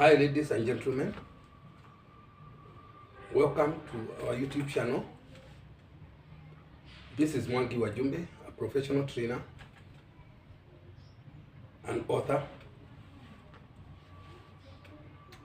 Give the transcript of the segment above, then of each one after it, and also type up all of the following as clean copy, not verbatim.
Hi ladies and gentlemen, welcome to our YouTube channel. This is Mwangi Wajumbe, a professional trainer and author.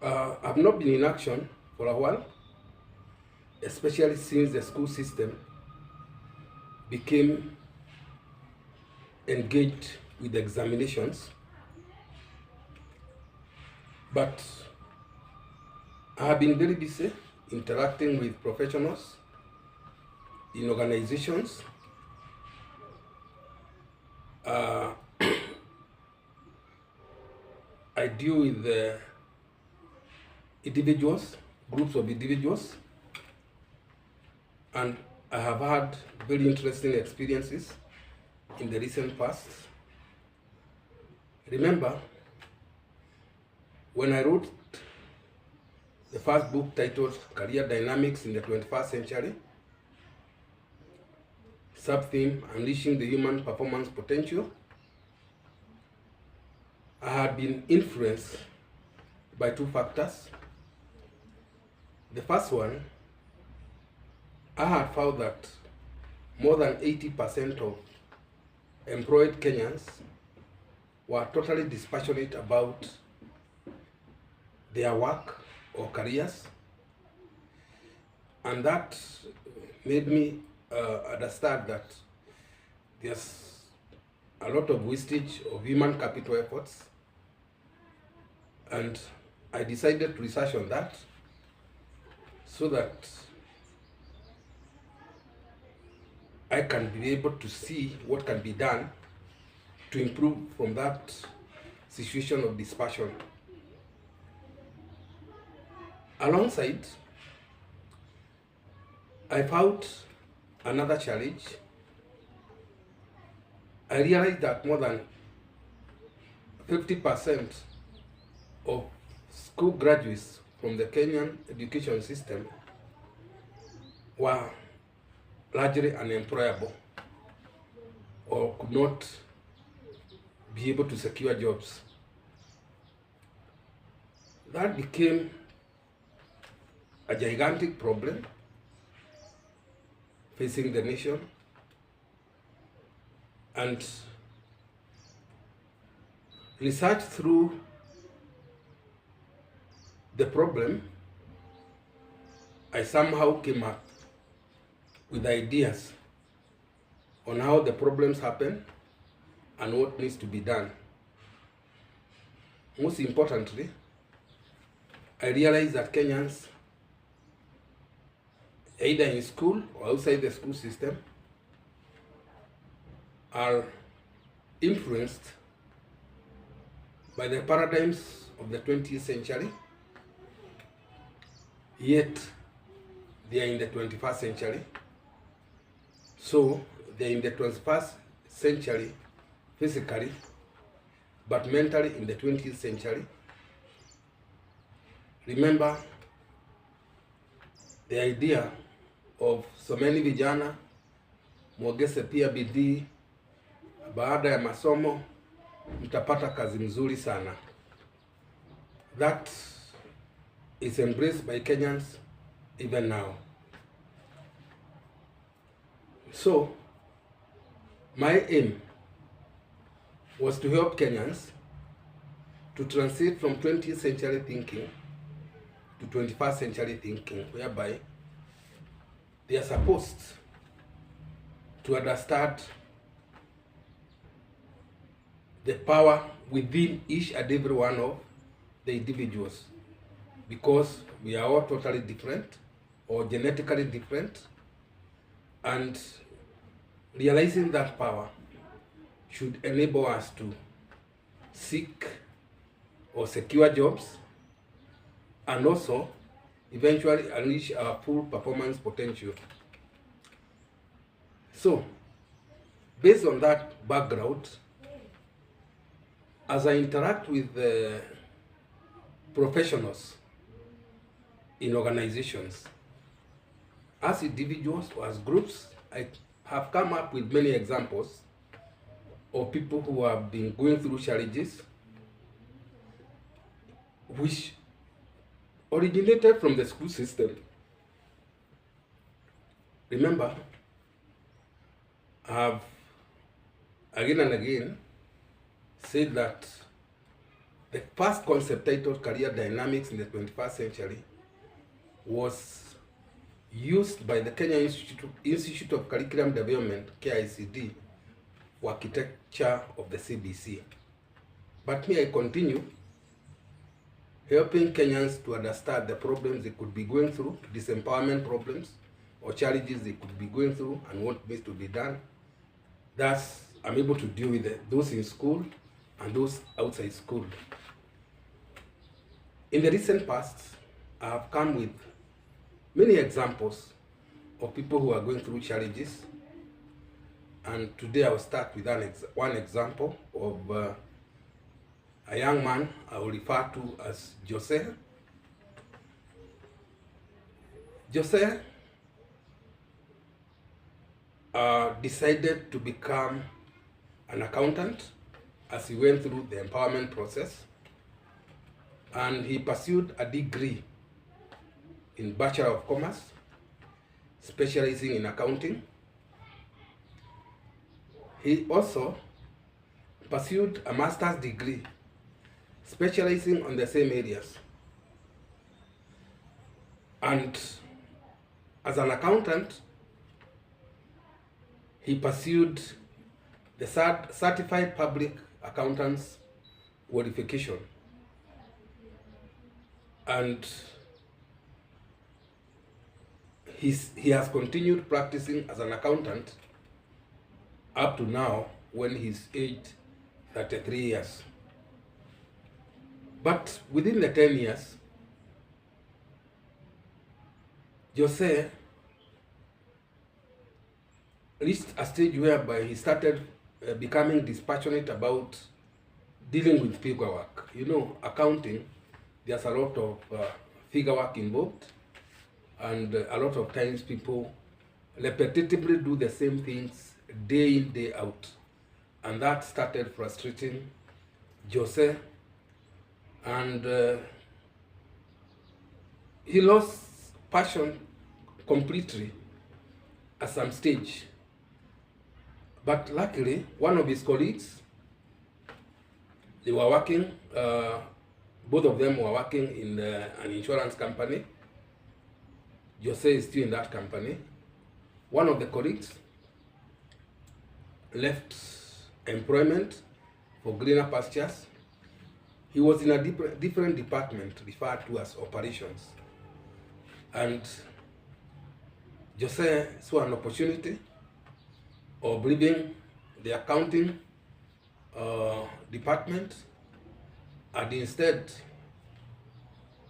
I've not been in action for a while, especially since the school system became engaged with examinations. But I have been very busy interacting with professionals in organizations. I deal with individuals, groups of individuals, and I have had very interesting experiences in the recent past. Remember, when I wrote the first book titled Career Dynamics in the 21st Century, sub-theme Unleashing the Human Performance Potential, I had been influenced by two factors. The first one, I had found that more than 80% of employed Kenyans were totally dispassionate about their work or careers, and that made me understand that there's a lot of wastage of human capital efforts, and I decided to research on that so that I can be able to see what can be done to improve from that situation of dispassion. Alongside, I found another challenge. I realized that more than 50% of school graduates from the Kenyan education system were largely unemployable or could not be able to secure jobs. That became a gigantic problem facing the nation, and research through the problem, I somehow came up with ideas on how the problems happen and what needs to be done. Most importantly, I realized that Kenyans, either in school or outside the school system, are influenced by the paradigms of the 20th century, yet they are in the 21st century. So they are in the 21st century physically, but mentally in the 20th century. Remember the idea of so many vijana muongeze pia bidii, baada ya masomo mtapata kazi mzuri sana. That is embraced by Kenyans even now. So my aim was to help Kenyans to transit from 20th century thinking to 21st century thinking, whereby they are supposed to understand the power within each and every one of the individuals, because we are all totally different or genetically different, and realizing that power should enable us to seek or secure jobs and also eventually unleash our full performance potential. So, based on that background, as I interact with the professionals in organizations, as individuals or as groups, I have come up with many examples of people who have been going through challenges which originated from the school system. Remember, I have again and again said that the first concept titled Career Dynamics in the 21st Century was used by the Kenya Institute of Curriculum Development, KICD, for architecture of the CBC. But me, I continue helping Kenyans to understand the problems they could be going through, disempowerment problems or challenges they could be going through and what needs to be done. Thus, I'm able to deal with those in school and those outside school. In the recent past, I have come with many examples of people who are going through challenges, and today I will start with one example of a young man I will refer to as Jose. Jose decided to become an accountant as he went through the empowerment process, and he pursued a degree in Bachelor of Commerce, specializing in accounting. He also pursued a master's degree, specializing on the same areas. And as an accountant, he pursued the Certified Public Accountant's qualification. And he has continued practicing as an accountant up to now, when he's aged 33 years. But within the 10 years, Jose reached a stage whereby he started becoming dispassionate about dealing with figure work. You know, accounting, there's a lot of figure work involved, and a lot of times people repetitively do the same things day in, day out. And that started frustrating Jose, and he lost passion completely at some stage. But luckily, one of his colleagues, they were working, both of them were working in an insurance company. Jose is still in that company. One of the colleagues left employment for greener pastures. He was in a different department referred to as operations. And Jose saw an opportunity of leaving the accounting department, and instead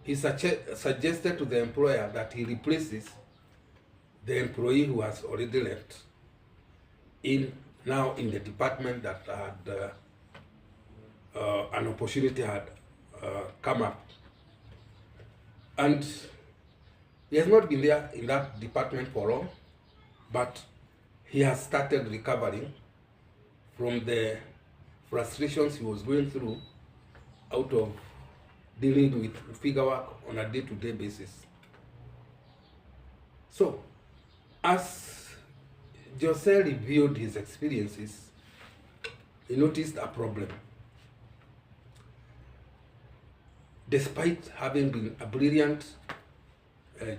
he suggested to the employer that he replaces the employee who has already left now in the department that had an opportunity had come up. And he has not been there in that department for long, but he has started recovering from the frustrations he was going through out of dealing with figure work on a day-to-day basis. So, as Jose reviewed his experiences, he noticed a problem. Despite having been a brilliant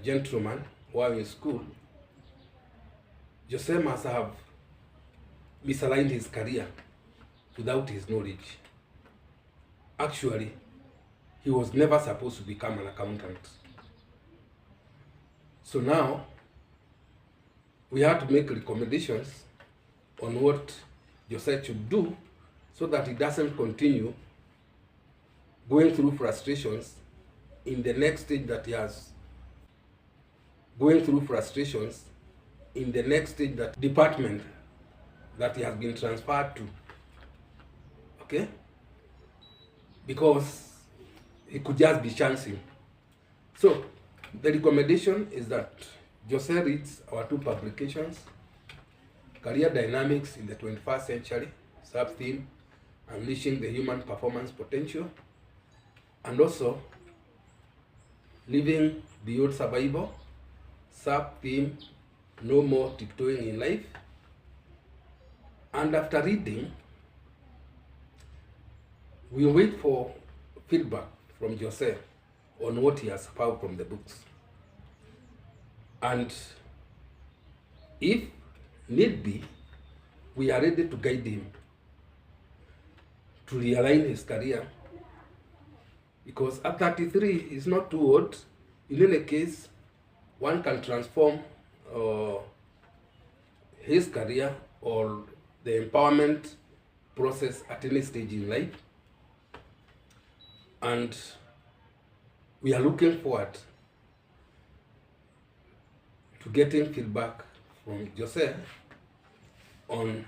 gentleman while in school, Jose must have misaligned his career without his knowledge. Actually, he was never supposed to become an accountant. So now, we had to make recommendations on what Jose should do so that he doesn't continue going through frustrations in the next stage that he has. Going through frustrations in the next stage, that department that he has been transferred to. Okay? Because he could just be chancing. So, the recommendation is that Jose reads our two publications, Career Dynamics in the 21st Century, sub-theme, Unleashing the Human Performance Potential, and also Living Beyond Survival, sub-theme, No More Tiptoeing in Life. And after reading, we wait for feedback from Jose on what he has found from the books. And if need be, we are ready to guide him to realign his career, because at 33 is not too old. In any case, one can transform his career or the empowerment process at any stage in life. And we are looking forward to getting feedback from Jose on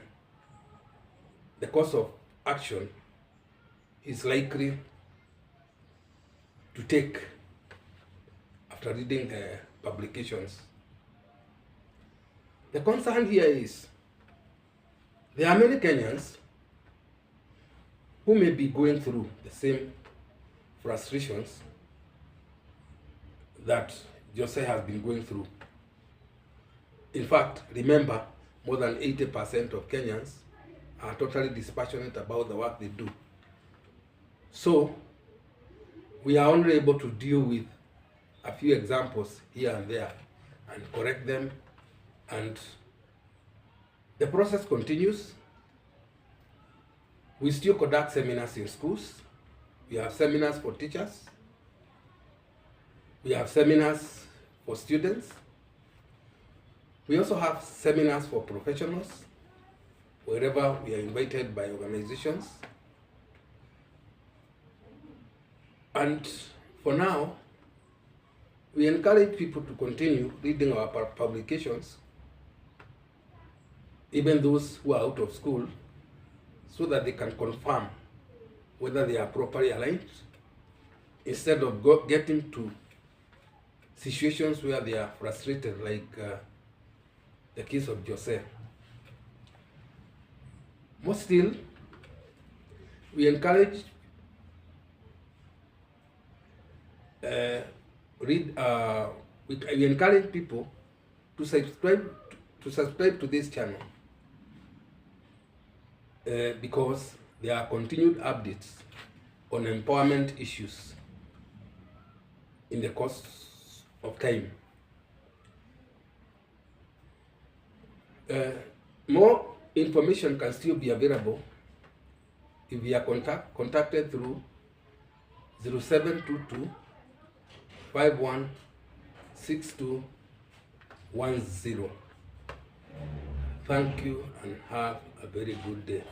the course of action is likely to take after reading the publications. The concern here is there are many Kenyans who may be going through the same frustrations that Jose has been going through. In fact, remember, more than 80% of Kenyans are totally dispassionate about the work they do. So, we are only able to deal with a few examples here and there and correct them, and the process continues. We still conduct seminars in schools. We have seminars for teachers. We have seminars for students. We also have seminars for professionals, wherever we are invited by organizations. And for now, we encourage people to continue reading our publications, even those who are out of school, so that they can confirm whether they are properly aligned, instead of getting to situations where they are frustrated, like the case of Jose. More still, we encourage we encourage people to subscribe to this channel, because there are continued updates on empowerment issues in the course of time. More information can still be available if we are contacted through 0722 516210. Thank you and have a very good day.